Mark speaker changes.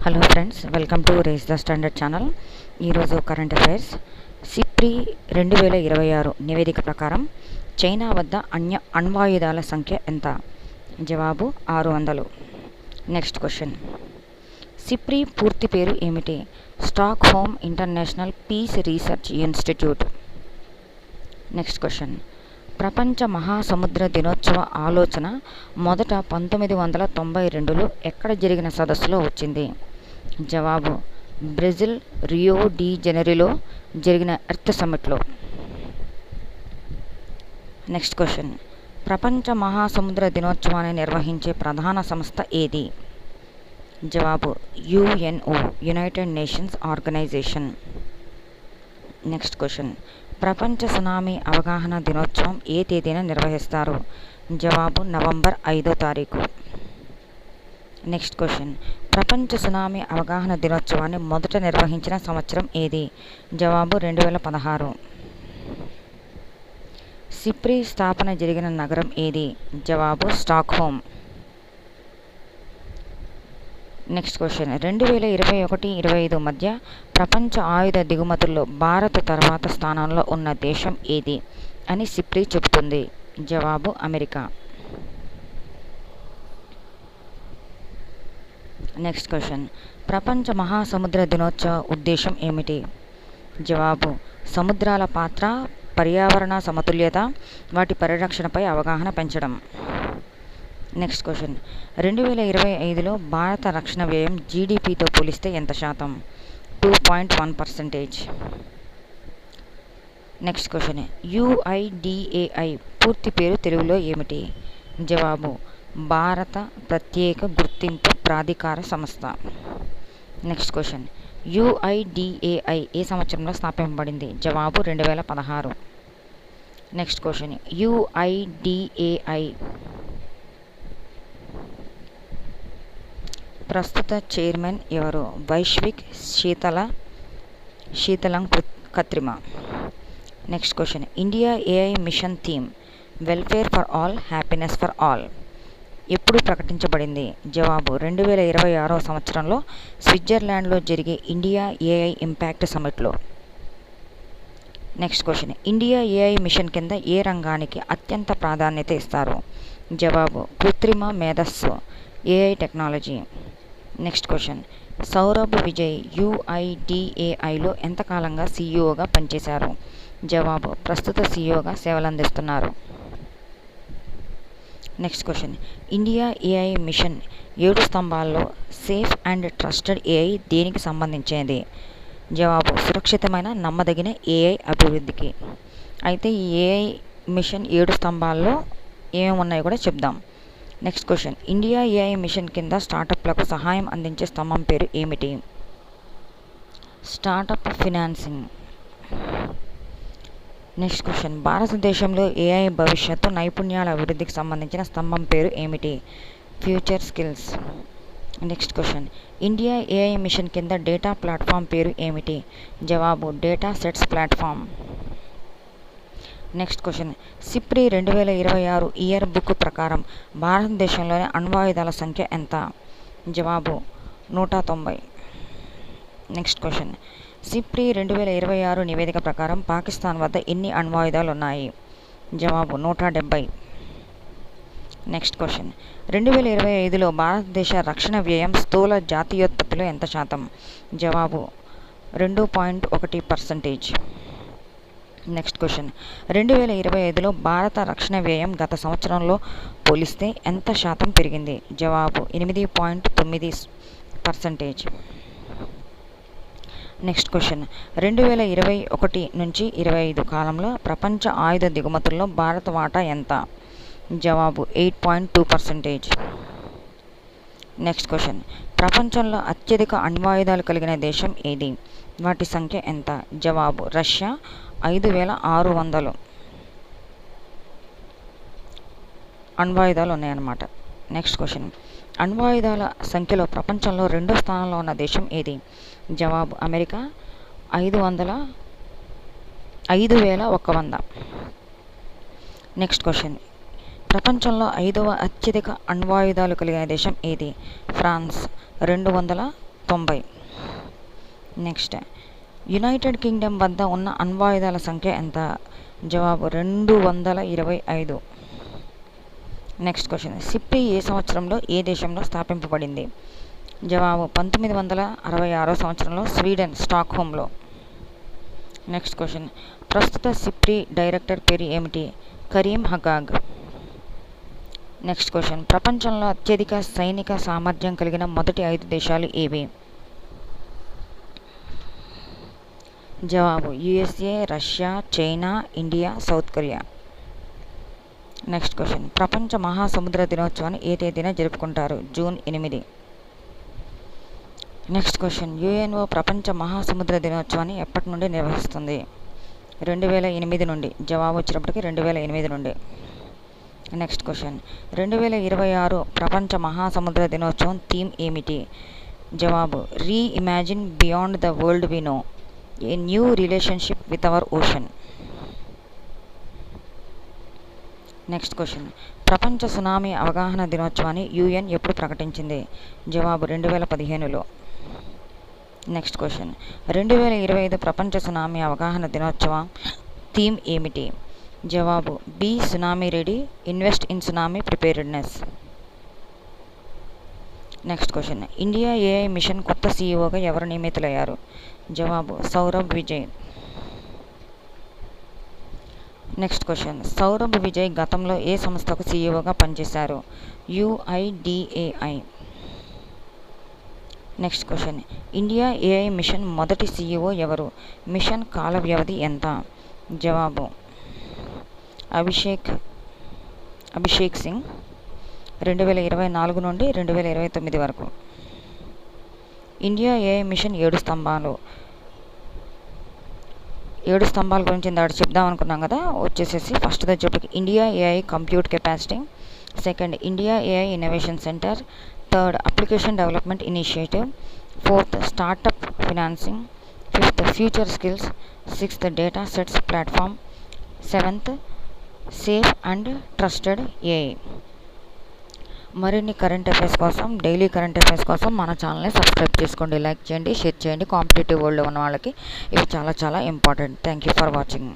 Speaker 1: Hello friends, welcome to race the standard channel. ఈరోజు current affairs. SIPRI 2026 నివేదిక ప్రకారం China వద్ద అణ్వాయుధాల సంఖ్య ఎంత? జవాబు 600. Next question. సిప్రి పూర్తి పేరు ఏమిటి? Stockholm international peace research institute. Next question. ప్రపంచ మహాసముద్ర దినోత్సవ ఆలోచన మొదట 1992లో ఎక్కడ జరిగిన సదస్సులో వచ్చింది? జవాబు బ్రెజిల్ రియో డి జెనెరోలో జరిగిన ఎర్త్ సమ్మిట్లో. Next question. ప్రపంచ మహాసముద్ర దినోత్సవాన్ని నిర్వహించే ప్రధాన సంస్థ ఏది? జవాబు UNO, United Nations Organisation. Next question. ప్రపంచ సునామీ అవగాహన దినోత్సవం ఏ తేదీన నిర్వహిస్తారు? జవాబు నవంబర్ 5వ తారీఖు. Next question. ప్రపంచ సునామీ అవగాహన దినోత్సవాన్ని మొదట నిర్వహించిన సంవత్సరం ఏది? జవాబు 2016. సిప్రి స్థాపన జరిగిన నగరం ఏది? జవాబు స్టాక్హోమ్. Next question. 2021-25 మధ్య ప్రపంచ ఆయుధ దిగుమతుల్లో భారత్ తర్వాత స్థానంలో ఉన్న దేశం ఏది అని సిప్రి చెబుతుంది? జవాబు అమెరికా. Next question. ప్రపంచ మహాసముద్ర దినోత్సవ ఉద్దేశం ఏమిటి? జవాబు సముద్రాల పాత్ర, పర్యావరణ సమతుల్యత, వాటి పరిరక్షణపై అవగాహన పెంచడం. Next question. 2025లో భారత రక్షణ వ్యయం జీడిపితో పోలిస్తే ఎంత శాతం? 2.1%. Next question. యుఐడిఏఐ పూర్తి పేరు తెలుగులో ఏమిటి? జవాబు భారత ప్రత్యేక గుర్తింపు ప్రాధికార సంస్థ. Next question. యుఐడిఏఐ ఏ సంవత్సరంలో స్థాపించబడింది? జవాబు 2016. Next question. యుఐడిఏఐ ప్రస్తుత చైర్మన్ ఎవరు? వైశ్విక్ శీతలం కత్రిమ. Next question. India AI mission theme welfare for all, happiness for all ఎప్పుడు ప్రకటించబడింది? జవాబు 2026 సంవత్సరంలో స్విట్జర్లాండ్లో జరిగే ఇండియా ఏఐ ఇంపాక్ట్ సమ్మిట్లో. Next question. India AI mission కింద ఏ రంగానికి అత్యంత ప్రాధాన్యత ఇస్తారు? జవాబు కృత్రిమ మేధస్సు, AI technology. Next question. Saurabh Vijay యుఐడిఏఐలో ఎంతకాలంగా సీఈఓగా పనిచేశారు? జవాబు ప్రస్తుత సీఈఓగా సేవలందిస్తున్నారు. Next question. India AI mission 7 స్తంభాల్లో safe and trusted AI దేనికి సంబంధించినది? జవాబు సురక్షితమైన, నమ్మదగిన ఏఐ అభివృద్ధికి. అయితే ఈ ఏఐ మిషన్ 7 స్తంభాల్లో ఏమేమి ఉన్నాయో కూడా చెప్దాం. Next question. India AI mission కింద స్టార్టప్లకు సహాయం అందించే స్తంభం పేరు ఏమిటి? Startup financing. Next question. భారతదేశంలో ఏఐ భవిష్యత్తు నైపుణ్యాల అభివృద్ధికి సంబంధించిన స్తంభం పేరు ఏమిటి? Future skills. Next question. India AI mission కింద డేటా ప్లాట్ఫామ్ పేరు ఏమిటి? జవాబు data sets platform. Next question. SIPRI 2026 year book ప్రకారం భారతదేశంలోని అణ్వాయుధాల సంఖ్య ఎంత? జవాబు 190. Next question. సిప్రి 2026 నివేదిక ప్రకారం పాకిస్తాన్ వద్ద ఎన్ని అణ్వాయుధాలు ఉన్నాయి? జవాబు 170. Next question. 2025లో భారతదేశ రక్షణ వ్యయం స్థూల జాతీయోత్పత్తిలో ఎంత శాతం? జవాబు 2.1%. Next question. 2025లో భారత రక్షణ వ్యయం గత సంవత్సరంలో పోలిస్తే ఎంత శాతం పెరిగింది? జవాబు 8.9%. Next question. 2021 నుంచి 25 కాలంలో ప్రపంచ ఆయుధ దిగుమతుల్లో భారత వాటా ఎంత? జవాబు 8.2%. Next question. ప్రపంచంలో అత్యధిక అణ్వాయుధాలు కలిగిన దేశం ఏది? వాటి సంఖ్య ఎంత? జవాబు రష్యా, 5600 అణ్వాయుధాలు ఉన్నాయన్నమాట. Next question. అణ్వాయుధాల సంఖ్యలో ప్రపంచంలో 2వ స్థానంలో ఉన్న దేశం ఏది? జవాబు అమెరికా, 5100. Next question. ప్రపంచంలో 5వ అత్యధిక అణ్వాయుధాలు కలిగిన దేశం ఏది? ఫ్రాన్స్, 200 90. నెక్స్ట్, యునైటెడ్ కింగ్డమ్ వద్ద ఉన్న అణ్వాయుధాల సంఖ్య ఎంత? జవాబు 225. నెక్స్ట్ క్వశ్చన్, సిప్రి ఏ సంవత్సరంలో ఏ దేశంలో స్థాపింపబడింది? జవాబు 1966 సంవత్సరంలో స్వీడన్ స్టాక్హోమ్లో. నెక్స్ట్ క్వశ్చన్, ప్రస్తుత సిప్రి డైరెక్టర్ పేరు ఏమిటి? కరీం హగాగ్. నెక్స్ట్ క్వశ్చన్, ప్రపంచంలో అత్యధిక సైనిక సామర్థ్యం కలిగిన మొదటి 5 దేశాలు ఏవి? జవాబు USA, Russia, China, India, south Korea. Next question, ప్రపంచ మహాసముద్ర దినోత్సవాన్ని ఏ తేదీన జరుపుకుంటారు? జూన్ 8. నెక్స్ట్ క్వశ్చన్, యుఎన్ఓ ప్రపంచ మహాసముద్ర దినోత్సవాన్ని ఎప్పటి నుండి నిర్వహిస్తుంది? 2008 నుండి. జవాబు వచ్చినప్పటికీ 2008 నుండి. నెక్స్ట్ క్వశ్చన్, 2026 ప్రపంచ మహాసముద్ర దినోత్సవం థీమ్ ఏమిటి? జవాబు reimagine beyond the world we know, a new relationship with our ocean. Next question, ప్రపంచ సునామీ అవగాహన దినోత్సవాన్ని యుఎన్ ఎప్పుడు ప్రకటించింది? జవాబు 2015లో. నెక్స్ట్ క్వశ్చన్, 2025 ప్రపంచ సునామీ అవగాహన దినోత్సవం థీమ్ ఏమిటి? జవాబు be tsunami ready, invest in tsunami preparedness. Next question, India AI mission కొత్త సీఈఓగా ఎవరు నియమితులయ్యారు? జవాబు సౌరభ్ విజయ్. నెక్స్ట్ క్వశ్చన్, సౌరభ్ విజయ్ గతంలో ఏ సంస్థకు సీఈఓగా పనిచేశారు? UIDAI. Next question, India AI mission మొదటి సీఈఓ ఎవరు? మిషన్ కాల వ్యవధి ఎంత? జవాబు అభిషేక్ సింగ్. 2024 నుండి 2029 వరకు. ఇండియా ఏఐ మిషన్ 7 స్తంభాల గురించి ఇందాక చెప్దాం అనుకున్నాం కదా, వచ్చేసేసి ఫస్ట్ వచ్చేప్పటికి India AI compute capacity, second India AI innovation centre, third application development initiative, fourth startup financing, fifth future skills, sixth data sets platform, seventh safe and trusted AI. మరిన్ని current affairs కోసం, daily current affairs కోసం మన ఛానల్ని subscribe చేసుకోండి, like చేయండి, share చేయండి. Competitive వరల్డ్లో ఉన్న వాళ్ళకి ఇవి చాలా చాలా important. Thank you for watching.